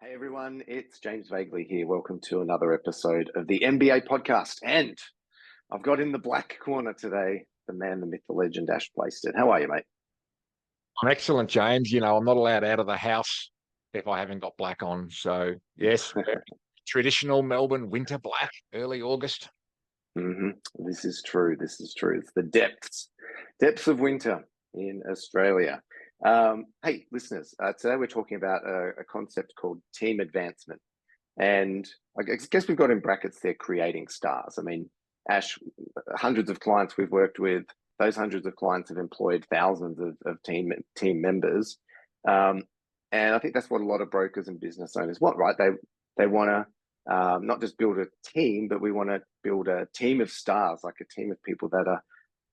Hey everyone, it's James Vagley here. Welcome to another episode of the MBA podcast. And I've got in the black corner today the man, the myth, the legend, Ash Plaisted. How are you, mate? I'm excellent, James. I'm not allowed out of the house if I haven't got black on. So, yes, traditional Melbourne winter black, early August. hmm This is true. This is true. It's the depths of winter in Australia. Hey, listeners, today we're talking about a concept called team advancement. And I guess we've got in brackets there creating stars. I mean, Ash, hundreds of clients we've worked with, those hundreds of clients have employed thousands of team members. Um, and I think that's what a lot of brokers and business owners want, right? They want to not just build a team, but we want to build a team of stars, like a team of people that are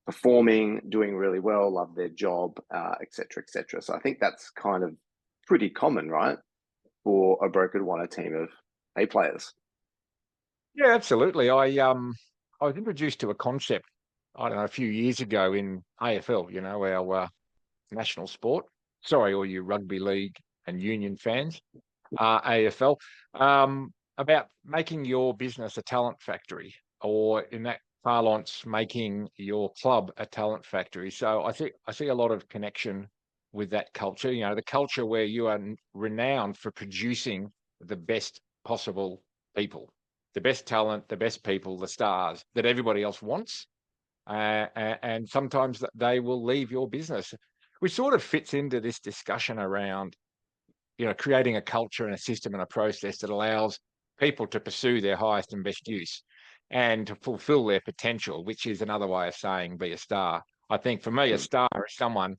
performing, doing really well, love their job, et cetera, et cetera. So I think that's kind of pretty common, right? For a broker to want a team of A players. Yeah, absolutely. I was introduced to a concept, I don't know, a few years ago in AFL, our national sport. Sorry, all you rugby league and union fans, AFL, about making your business a talent factory, or in that parlance, making your club a talent factory. So I see a lot of connection with that culture. The culture where you are renowned for producing the best possible people, the best talent, the best people, the stars that everybody else wants. And sometimes they will leave your business, which sort of fits into this discussion around, creating a culture and a system and a process that allows people to pursue their highest and best use and to fulfill their potential, which is another way of saying be a star. I think for me, a star is someone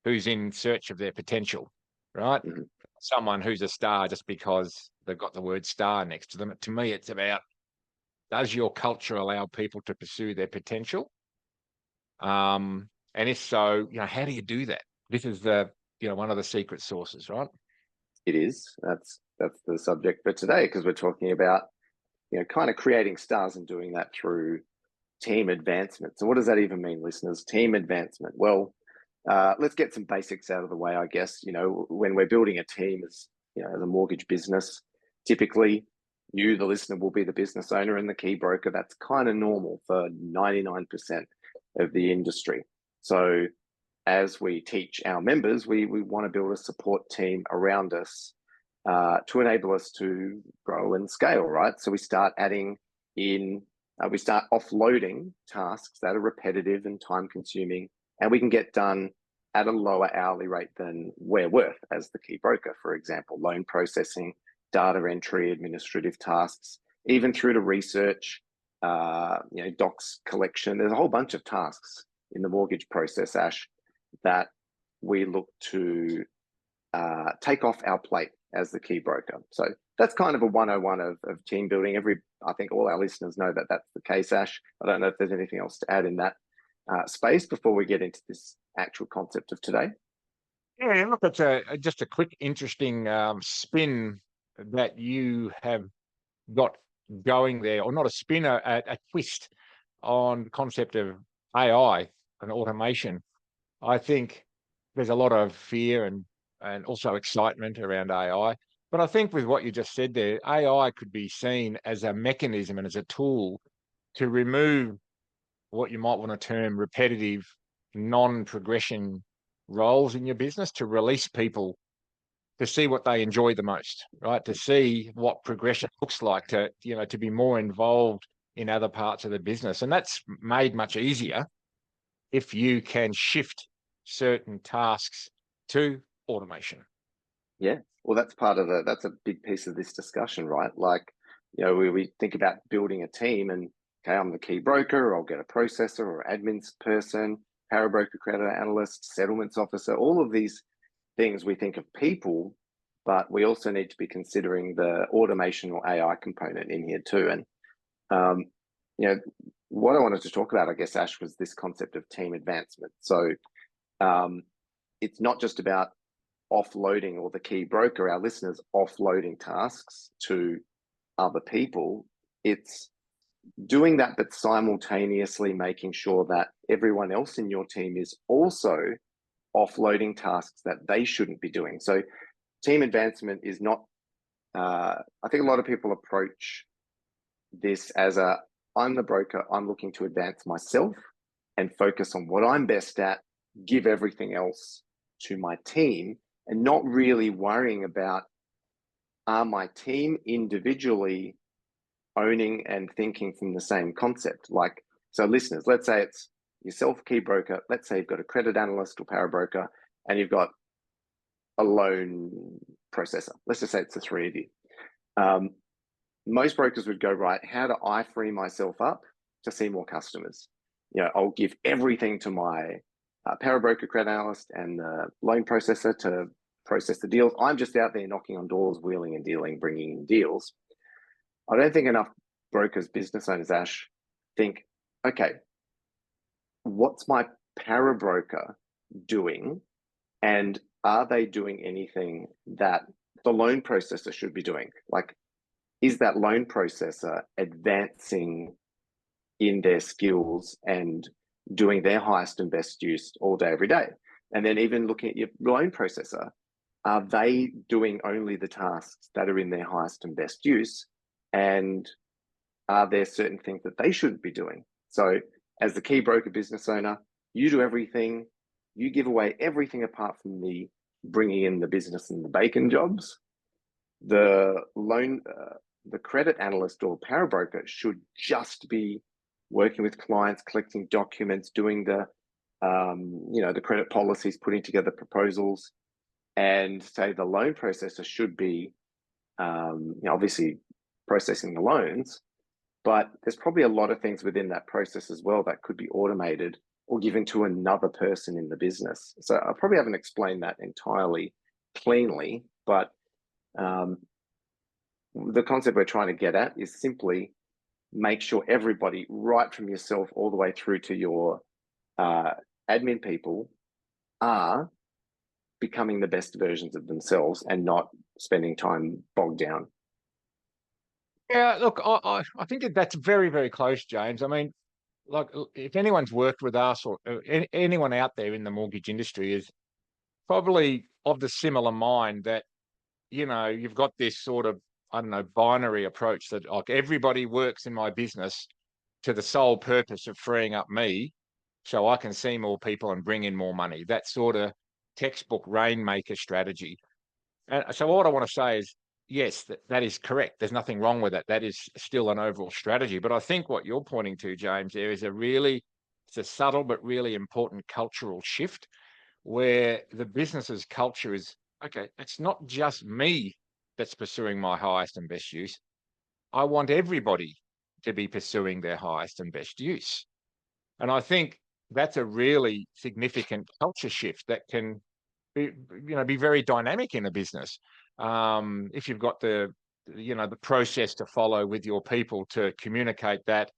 who's in search of their potential, right? Mm-hmm. Someone who's a star just because they've got the word star next to them. To me, it's about, does your culture allow people to pursue their potential? And if so, how do you do that? This is one of the secret sources, right? It is. That's the subject for today because we're talking about kind of creating stars and doing that through team advancement. So what does that even mean, listeners? Team advancement. Well, let's get some basics out of the way. I guess when we're building a team as a mortgage business, typically you, the listener, will be the business owner and the key broker. That's kind of normal for 99% of the industry. So as we teach our members, we want to build a support team around us to enable us to grow and scale, right? So we start adding in, we start offloading tasks that are repetitive and time consuming, and we can get done at a lower hourly rate than we're worth as the key broker. For example, loan processing, data entry, administrative tasks, even through to research, docs collection. There's a whole bunch of tasks in the mortgage process, Ash, that we look to take off our plate as the key broker. So that's kind of a 101 of team building. I think all our listeners know that that's the case, Ash. I don't know if there's anything else to add in that space before we get into this actual concept of today. Yeah, look, it's just a quick, interesting spin that you have got going there, or not a spin, a twist on the concept of AI and automation. I think there's a lot of fear and also excitement around AI. But I think with what you just said there, AI could be seen as a mechanism and as a tool to remove what you might want to term repetitive, non-progression roles in your business, to release people to see what they enjoy the most, right? To see what progression looks like, to be more involved in other parts of the business. And that's made much easier if you can shift certain tasks to automation. Yeah, well, that's a big piece of this discussion, right? Like, we think about building a team and, okay, I'm the key broker, I'll get a processor or admin person, parabroker, credit analyst, settlements officer, all of these things we think of people, but we also need to be considering the automation or AI component in here too. And, um, you know, what I wanted to talk about, I guess, Ash, was this concept of team advancement. So um, it's not just about offloading, or the key broker, our listeners, offloading tasks to other people. It's doing that, but simultaneously making sure that everyone else in your team is also offloading tasks that they shouldn't be doing. So team advancement is not I think a lot of people approach this as I'm the broker, I'm looking to advance myself and focus on what I'm best at, give everything else to my team, and not really worrying about, are my team individually owning and thinking from the same concept? Like, so listeners, let's say it's yourself, key broker, let's say you've got a credit analyst or power broker, and you've got a loan processor. Let's just say it's the three of you. Most brokers would go, right, how do I free myself up to see more customers? I'll give everything to my power broker, credit analyst, and the loan processor to process the deals. I'm just out there knocking on doors, wheeling and dealing, bringing in deals. I don't think enough brokers, business owners, Ash, think, okay, what's my power broker doing? And are they doing anything that the loan processor should be doing? Like, is that loan processor advancing in their skills and doing their highest and best use all day, every day? And then even looking at your loan processor, are they doing only the tasks that are in their highest and best use? And are there certain things that they shouldn't be doing? So as the key broker business owner, you do everything, you give away everything apart from the bringing in the business and the bacon jobs. The credit analyst or power broker should just be working with clients, collecting documents, doing the credit policies, putting together proposals. And say the loan processor should be obviously processing the loans, but there's probably a lot of things within that process as well that could be automated or given to another person in the business. So I probably haven't explained that entirely cleanly, but the concept we're trying to get at is simply make sure everybody, right from yourself all the way through to your admin people, are becoming the best versions of themselves and not spending time bogged down. Yeah, look, I think that's very, very close, James. I mean, like, if anyone's worked with us or anyone out there in the mortgage industry is probably of the similar mind that, you've got this sort of, I don't know, binary approach that like everybody works in my business to the sole purpose of freeing up me so I can see more people and bring in more money. That sort of textbook rainmaker strategy. And so what I want to say is, yes, that is correct. There's nothing wrong with that. That is still an overall strategy. But I think what you're pointing to, James, there is it's a subtle but really important cultural shift where the business's culture is, okay, it's not just me that's pursuing my highest and best use. I want everybody to be pursuing their highest and best use. And I think that's a really significant culture shift that can be very dynamic in a business. If you've got the process to follow with your people to communicate that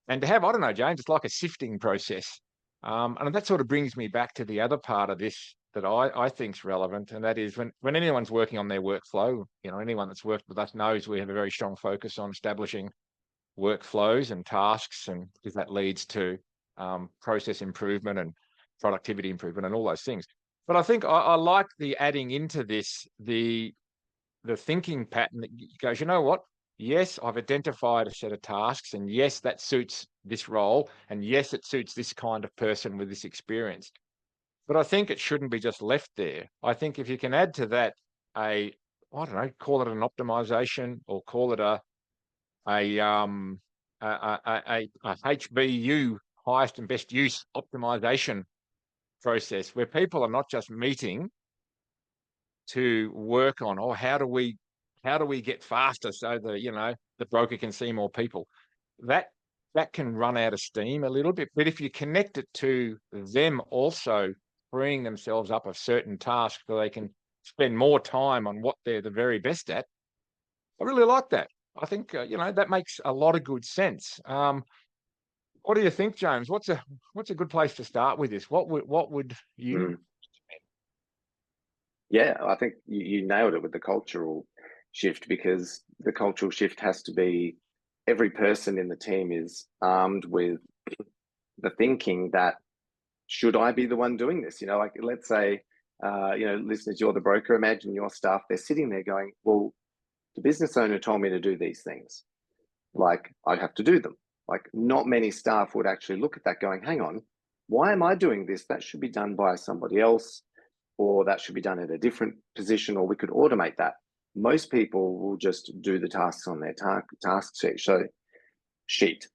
and to have, I don't know, James, it's like a sifting process. And that sort of brings me back to the other part of this that I think is relevant, and that is when anyone's working on their workflow, anyone that's worked with us knows we have a very strong focus on establishing workflows and tasks, and because that leads to process improvement and productivity improvement and all those things. But I think I like the adding into this the thinking pattern that goes, you know what? Yes, I've identified a set of tasks, and yes, that suits this role, and yes, it suits this kind of person with this experience. But I think it shouldn't be just left there. I think if you can add to that I don't know, call it an optimization or call it a HBU, highest and best use optimization process, where people are not just meeting to work on, how do we get faster so the broker can see more people. That can run out of steam a little bit. But if you connect it to them also freeing themselves up of certain tasks so they can spend more time on what they're the very best at, I really like that. I think that makes a lot of good sense. What do you think, James? What's a good place to start with this? What would you? Yeah, I think you nailed it with the cultural shift, because the cultural shift has to be every person in the team is armed with the thinking that, should I be the one doing this? Like, let's say, listeners, you're the broker. Imagine your staff, they're sitting there going, well, the business owner told me to do these things. Like, I'd have to do them. Like, not many staff would actually look at that going, hang on, why am I doing this? That should be done by somebody else, or that should be done at a different position, or we could automate that. Most people will just do the tasks on their task sheet.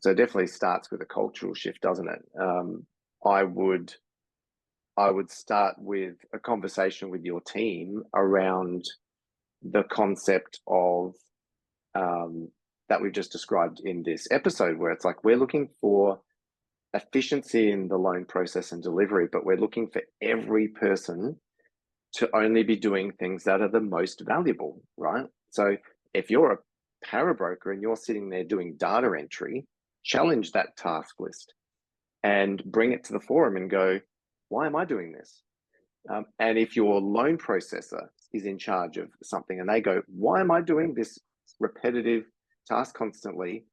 So it definitely starts with a cultural shift, doesn't it? I would start with a conversation with your team around the concept of that we've just described in this episode, where it's like we're looking for efficiency in the loan process and delivery, but we're looking for every person to only be doing things that are the most valuable, right? So if you're a para broker and you're sitting there doing data entry, challenge that task list and bring it to the forum and go, why am I doing this? And if your loan processor is in charge of something and they go, why am I doing this repetitive task constantly?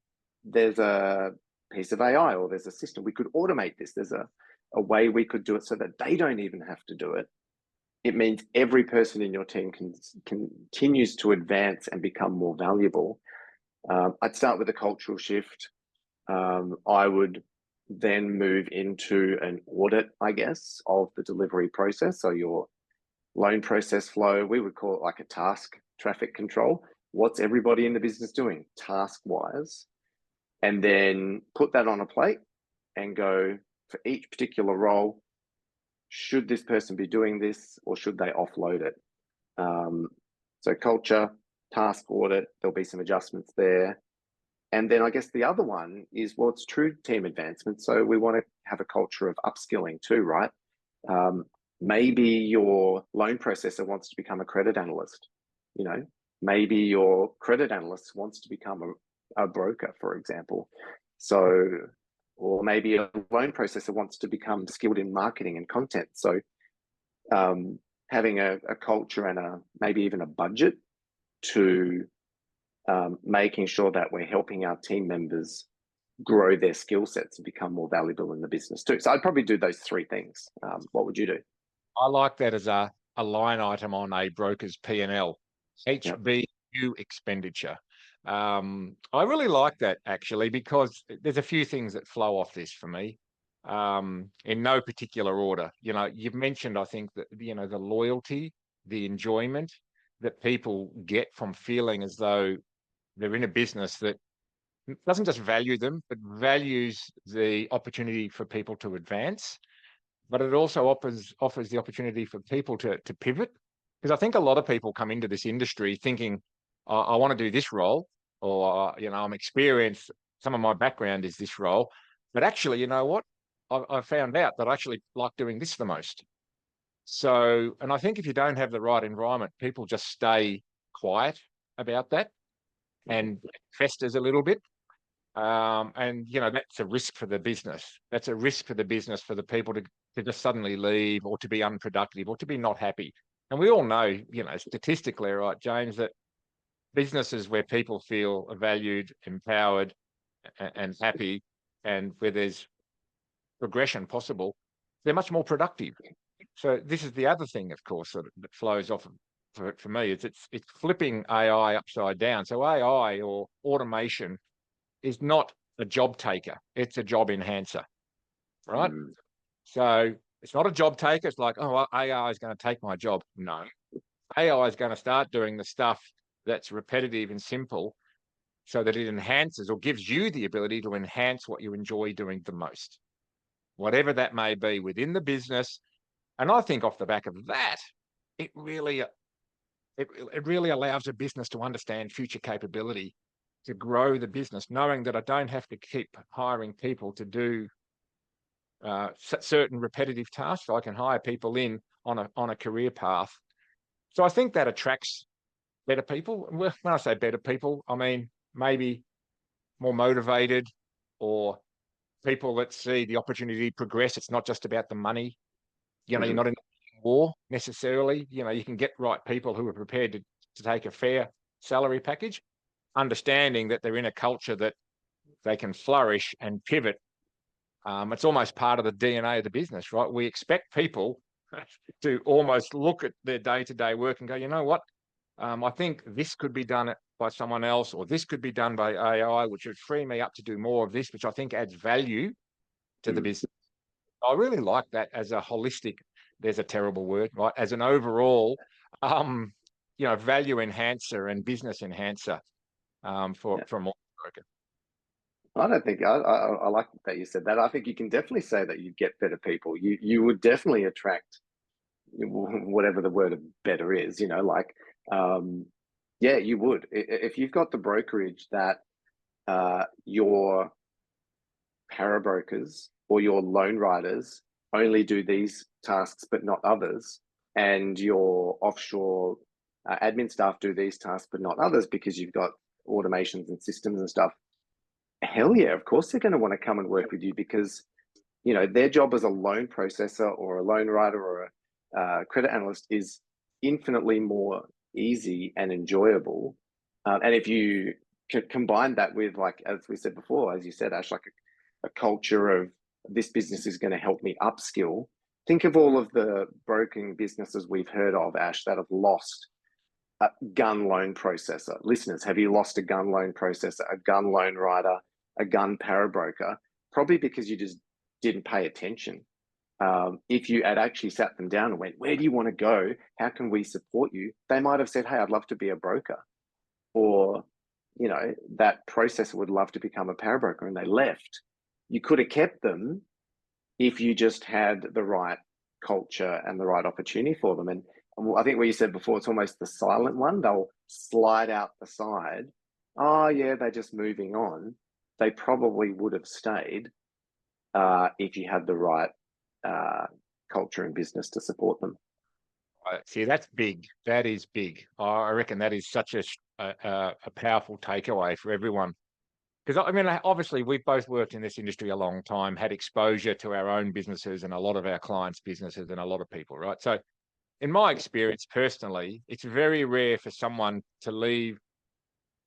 There's a piece of AI or there's a system. We could automate this. There's a way we could do it so that they don't even have to do it. It means every person in your team continues to advance and become more valuable. I'd start with a cultural shift. I would then move into an audit, I guess, of the delivery process. So your loan process flow, we would call it like a task traffic control. What's everybody in the business doing task-wise? And then put that on a plate and go, for each particular role, should this person be doing this or should they offload it? So culture, task audit, there'll be some adjustments there. And then I guess the other one is, well, it's true team advancement. So we want to have a culture of upskilling too, right? Maybe your loan processor wants to become a credit analyst. You know, maybe your credit analyst wants to become a broker, for example. So, or maybe a loan processor wants to become skilled in marketing and content. So having a culture and maybe even a budget to making sure that we're helping our team members grow their skill sets and become more valuable in the business too. So I'd probably do those three things. What would you do? I like that as a line item on a broker's P&L, HBU expenditure. I really like that actually, because there's a few things that flow off this for me, in no particular order. You know, you've mentioned, I think, that, you know, the loyalty, the enjoyment that people get from feeling as though they're in a business that doesn't just value them, but values the opportunity for people to advance. But it also offers the opportunity for people to pivot. Because I think a lot of people come into this industry thinking, I want to do this role, or, you know, I'm experienced, some of my background is this role. But actually, you know what? I found out that I actually like doing this the most. So, and I think if you don't have the right environment, people just stay quiet about that and festers a little bit. And, you know, that's a risk for the business. That's a risk for the business, for the people to just suddenly leave, or to be unproductive, or to be not happy. And we all know, you know, statistically, right, James, that businesses where people feel valued, empowered, and happy, and where there's progression possible, they're much more productive. So this is the other thing, of course, that flows off for me, is it's flipping AI upside down. So AI or automation is not a job taker, it's a job enhancer, right? So it's not a job taker. It's like, oh, AI is going to take my job. No, AI is going to start doing the stuff that's repetitive and simple, so that it enhances or gives you the ability to enhance what you enjoy doing the most, whatever that may be within the business. And I think off the back of that, it really allows a business to understand future capability, to grow the business, knowing that I don't have to keep hiring people to do certain repetitive tasks. I can hire people in on a career path. So I think that attracts better people. When I say better people, I mean maybe more motivated, or people that see the opportunity to progress. It's not just about the money. You know, you're not in a war necessarily. You know, you can get right people who are prepared to take a fair salary package, understanding that they're in a culture that they can flourish and pivot. It's almost part of the DNA of the business, right? We expect people to almost look at their day-to-day work and go, you know what? I think this could be done by someone else, or this could be done by AI, which would free me up to do more of this, which I think adds value to the Mm. business. I really like that as a holistic, there's a terrible word, right? As an overall, um, value enhancer and business enhancer Yeah. for more broker. I don't think I like that you said that. I think you can definitely say that you get better people. You would definitely attract whatever the word of better is. Like yeah, you would if you've got the brokerage that your para brokers or your loan writers only do these tasks but not others, and your offshore admin staff do these tasks but not others because you've got automations and systems and stuff. Hell yeah, of course they're going to want to come and work with you because their job as a loan processor or a loan writer or a credit analyst is infinitely more easy and enjoyable. And if you combine that with, like, as we said before, as you said, Ash, like a culture of this business is going to help me upskill. Think of all of the broking businesses we've heard of, Ash, that have lost a gun loan processor. Listeners, have you lost a gun loan processor, a gun loan writer, a gun para broker? Probably because you just didn't pay attention. If you had actually sat them down and went, where do you want to go? How can we support you? They might have said, hey, I'd love to be a broker. Or, that processor would love to become a para broker, and they left. You could have kept them if you just had the right culture and the right opportunity for them. And I think what you said before, it's almost the silent one. They'll slide out the side. Oh, yeah, they're just moving on. They probably would have stayed if you had the right culture and business to support them. See, that's big. That is big. I reckon that is such a powerful takeaway for everyone. Because I mean, obviously, we've both worked in this industry a long time, had exposure to our own businesses and a lot of our clients' businesses and a lot of people, right? So, in my experience personally, it's very rare for someone to leave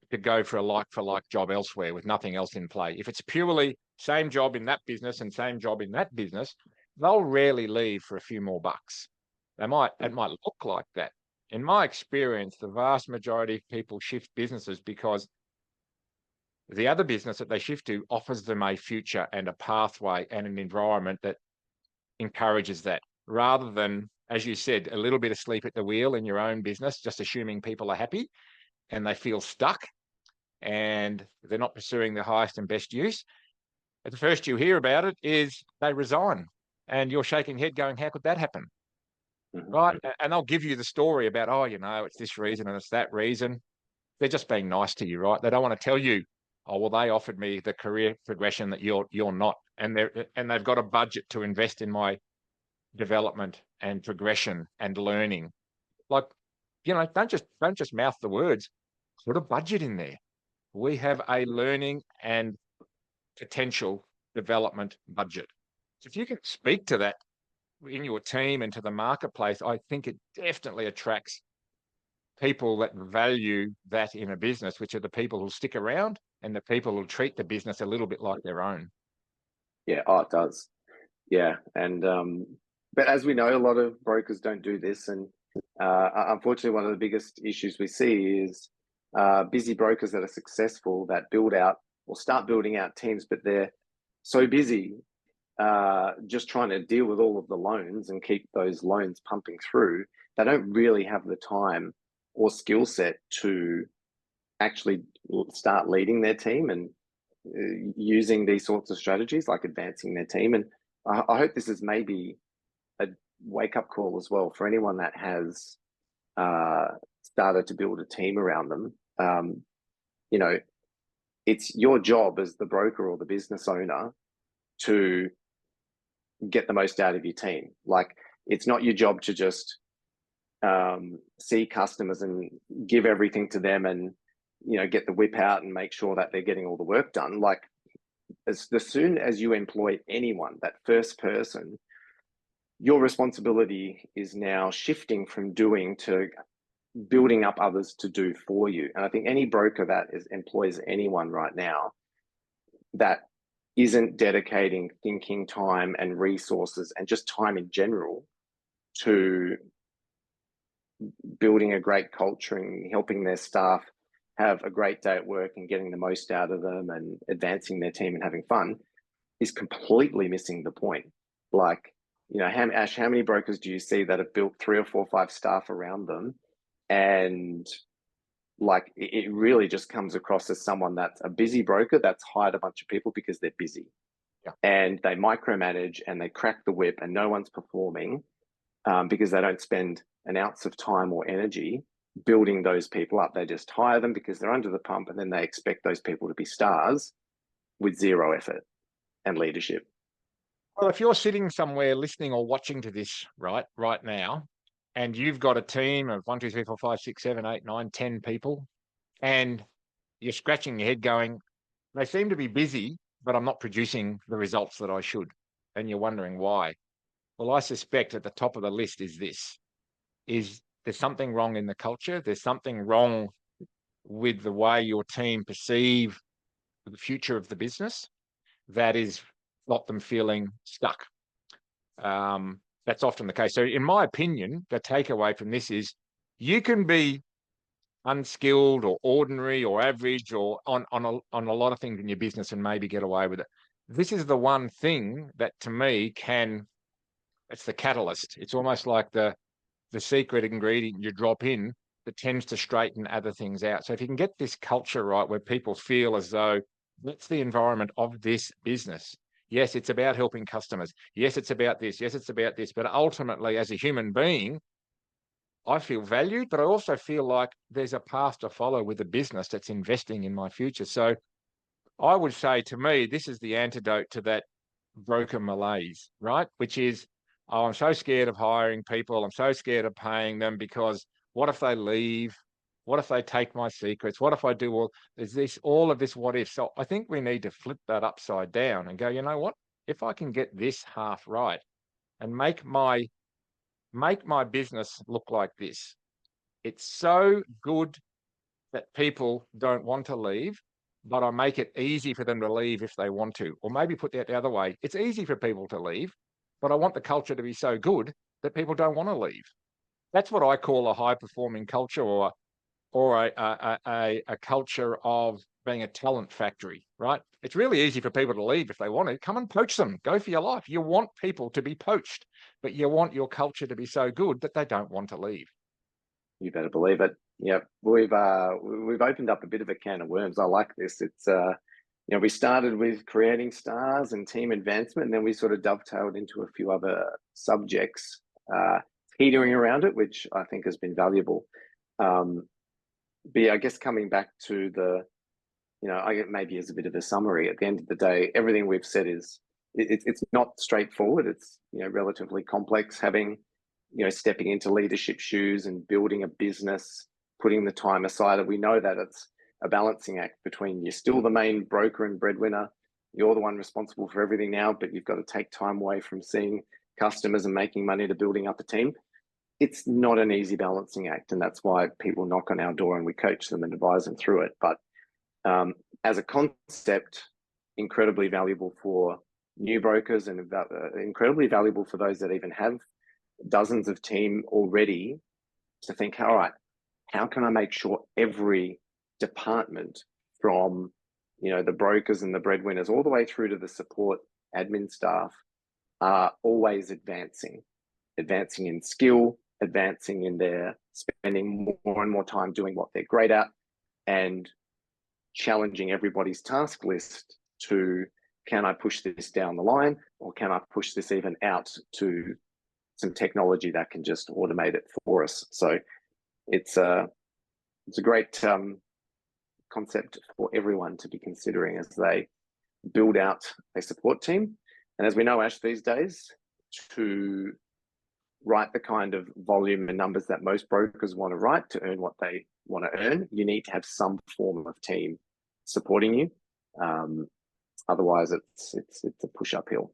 to go for a like job elsewhere with nothing else in play. If it's purely same job in that business and same job in that business, they'll rarely leave for a few more bucks. It might look like that. In my experience, the vast majority of people shift businesses because the other business that they shift to offers them a future and a pathway and an environment that encourages that, rather than, as you said, a little bit of sleep at the wheel in your own business, just assuming people are happy and they feel stuck and they're not pursuing the highest and best use. At the first you hear about it is they resign, and you're shaking your head going, how could that happen? Mm-hmm. Right. And they'll give you the story about, oh, it's this reason and it's that reason. They're just being nice to you, right? They don't want to tell you, oh, well, they offered me the career progression that you're not. And they've got a budget to invest in my development and progression and learning. Like, don't just mouth the words, put a budget in there. We have a learning and potential development budget. So if you can speak to that in your team and to the marketplace, I think it definitely attracts people that value that in a business, which are the people who stick around and the people who treat the business a little bit like their own. Yeah, oh, it does. Yeah, and but as we know, a lot of brokers don't do this, and unfortunately, one of the biggest issues we see is busy brokers that are successful that build out or start building out teams, but they're so busy just trying to deal with all of the loans and keep those loans pumping through. They don't really have the time or skill set to actually start leading their team and using these sorts of strategies, like advancing their team. And I hope this is maybe a wake up call as well for anyone that has started to build a team around them. You know, it's your job as the broker or the business owner to get the most out of your team. Like, it's not your job to just see customers and give everything to them and get the whip out and make sure that they're getting all the work done. Like, as soon as you employ anyone, that first person, your responsibility is now shifting from doing to building up others to do for you. And I think any broker that employs anyone right now that isn't dedicating thinking time and resources and just time in general to building a great culture and helping their staff have a great day at work and getting the most out of them and advancing their team and having fun is completely missing the point. Like, Ash, how many brokers do you see that have built 3 or 4 or 5 staff around them? And like, it really just comes across as someone that's a busy broker that's hired a bunch of people because they're busy. Yeah. And they micromanage and they crack the whip and no one's performing because they don't spend an ounce of time or energy building those people up. They just hire them because they're under the pump, and then they expect those people to be stars with zero effort and leadership. Well, if you're sitting somewhere listening or watching to this right now, and you've got a team of 1, 2, 3, 4, 5, 6, 7, 8, 9, 10 people, and you're scratching your head going, they seem to be busy, but I'm not producing the results that I should. And you're wondering why. Well, I suspect at the top of the list is this, is there's something wrong in the culture. There's something wrong with the way your team perceive the future of the business that is got them feeling stuck. That's often the case. So in my opinion, the takeaway from this is you can be unskilled or ordinary or average or on a lot of things in your business and maybe get away with it. This is the one thing that to me it's the catalyst. It's almost like the secret ingredient you drop in that tends to straighten other things out. So if you can get this culture right where people feel as though that's the environment of this business. Yes, it's about helping customers. Yes, it's about this. Yes, it's about this. But ultimately, as a human being, I feel valued, but I also feel like there's a path to follow with a business that's investing in my future. So I would say to me, this is the antidote to that broker malaise, right? Which is, oh, I'm so scared of hiring people. I'm so scared of paying them because what if they leave? What if they take my secrets? What if I do all of this what if? So I think we need to flip that upside down and go, you know what? If I can get this half right and make my business look like this, it's so good that people don't want to leave, but I make it easy for them to leave if they want to. Or maybe put that the other way. It's easy for people to leave, but I want the culture to be so good that people don't want to leave. That's what I call a high performing culture or a culture of being a talent factory, right? It's really easy for people to leave if they want to. Come and poach them. Go for your life. You want people to be poached, but you want your culture to be so good that they don't want to leave. You better believe it. Yep, we've opened up a bit of a can of worms. I like this. It's we started with creating stars and team advancement, and then we sort of dovetailed into a few other subjects teetering around it, which I think has been valuable. But yeah, I guess coming back to I get maybe as a bit of a summary. At the end of the day, everything we've said is it's not straightforward. It's relatively complex. Having stepping into leadership shoes and building a business, putting the time aside. We know that it's a balancing act between you're still the main broker and breadwinner. You're the one responsible for everything now, but you've got to take time away from seeing customers and making money to building up a team. It's not an easy balancing act, and that's why people knock on our door and we coach them and advise them through it. But as a concept, incredibly valuable for new brokers and incredibly valuable for those that even have dozens of team already to think, all right, how can I make sure every department from the brokers and the breadwinners all the way through to the support admin staff are always advancing in skill, advancing in their spending more and more time doing what they're great at, and challenging everybody's task list to, can I push this down the line, or can I push this even out to some technology that can just automate it for us? So it's a great concept for everyone to be considering as they build out a support team. And as we know, Ash, these days, to write the kind of volume and numbers that most brokers want to write to earn what they want to earn, you need to have some form of team supporting you. Otherwise, it's a push uphill.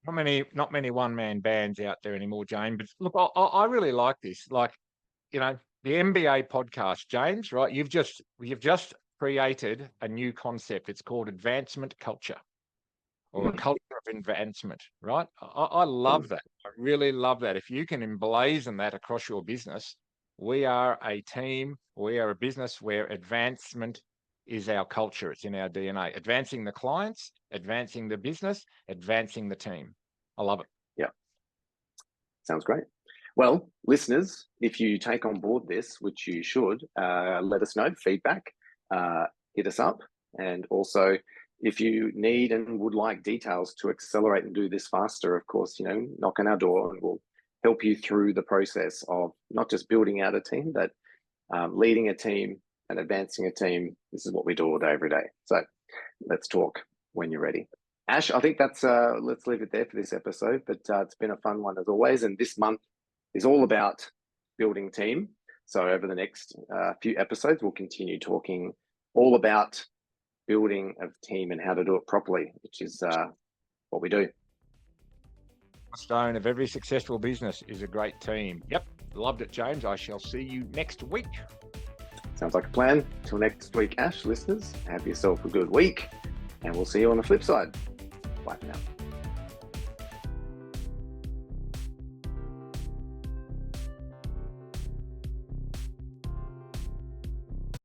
Not many one-man bands out there anymore, Jane. But look, I really like this. Like, the MBA podcast, James, right? You've just created a new concept. It's called advancement culture, or a culture of advancement, right? I love that. I really love that. If you can emblazon that across your business, We are a team. We are a business where advancement is our culture. It's in our DNA. Advancing the clients, advancing the business, advancing the team. I love it. Yeah, sounds great. Well, listeners, if you take on board this, which you should, let us know, feedback, hit us up. And also, if you need and would like details to accelerate and do this faster, of course, knock on our door and we'll help you through the process of not just building out a team, but leading a team and advancing a team. This is what we do all day, every day. So let's talk when you're ready. Ash, I think that's, let's leave it there for this episode, but it's been a fun one as always. And this month is all about building team. So over the next few episodes, we'll continue talking all about building a team and how to do it properly, which is what we do. Stone of every successful business is a great team. Yep. Loved it, James. I shall see you next week. Sounds like a plan. Till next week, Ash, listeners, have yourself a good week and we'll see you on the flip side. Bye for now.